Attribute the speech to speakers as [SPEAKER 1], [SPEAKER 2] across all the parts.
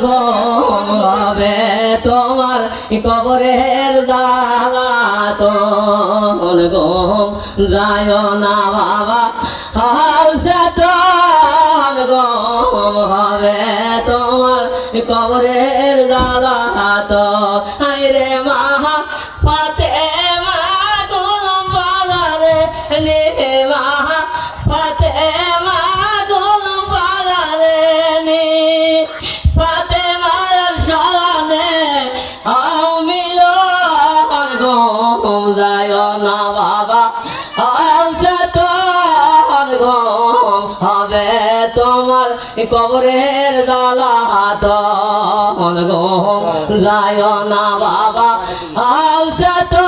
[SPEAKER 1] ঘুম হবে তোমার কবরের দালাতন ঘুম যায় না বাবা হাউসাতন ঘুম হবে তোমার কবরের দালাতন হায়রে মা ফাতেমা গোলাম বালারে নে মা ফাতেমা গোলাম বালারে নে ফাতেমার শরণে মিলন ঘুম যায় না বাবা হাউসাতন ঘুম হবে তোমার কবরের দালাতন ঘুম যায় না বাবা হাউসাতন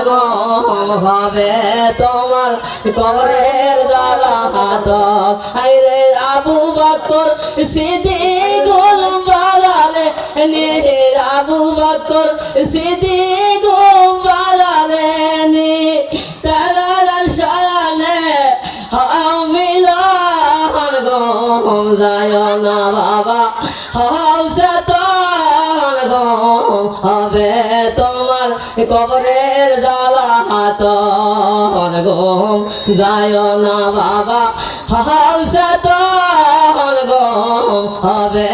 [SPEAKER 1] ঘুম হবে তোমার কবরের দালাতন আইরে আবু বকর সিদ্দিক গোলাম বালালে নে আবু বকর সিদ্দিক গোলাম বালালে নে তারার শরণে মিলন ঘুম যায় না বাবা হাউসাতন ঘুম হবে তোমার কবরের দালাতন ঘুম যায় না বাবা হাউসাতন ঘুম হবে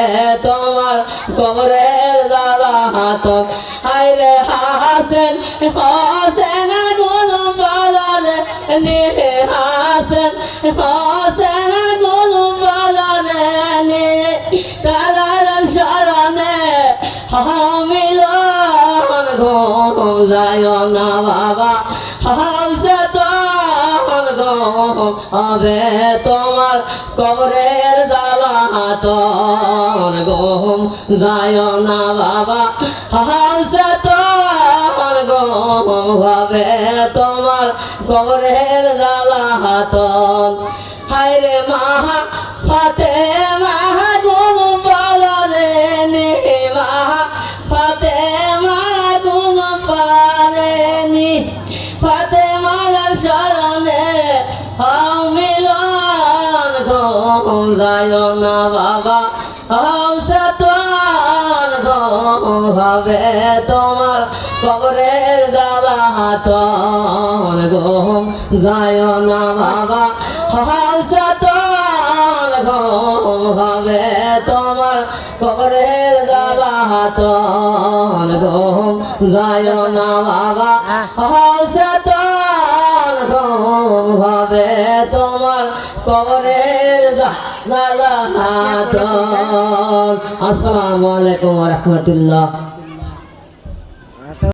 [SPEAKER 1] তোমার কবরের দালাতন আইরে হাসেন হোসেন গোলাম বালালে নে হাসেন হোসেন গোলাম বালালে নে তারার শরণে মিলন ঘুম যায় না বাবা হাউসাতন ঘুম হবে তোমার কবরের দালাতন ঘুম যায় না বাবা হাউসাতন ঘুম হবে তোমার কবরের দালাতন হায়রে মা ফাতেমা গোলাম বালালে নে মা ফাতেমা গোলাম বালালে নে ফাতেমার শরণে মিলন ঘুম যায় না বাবা হাউসাতন ঘুম হবে তোমার কবরের দালাতন ঘুম যায় না বাবা হাউসাতন ঘুম হবে তোমার কবরের দালাতন ঘুম যায় না বাবা হাউসাতন ঘুম হবে তোমার কবরের দালাতন। আসসালামু আলাইকুম ওয়া রাহমাতুল্লাহ।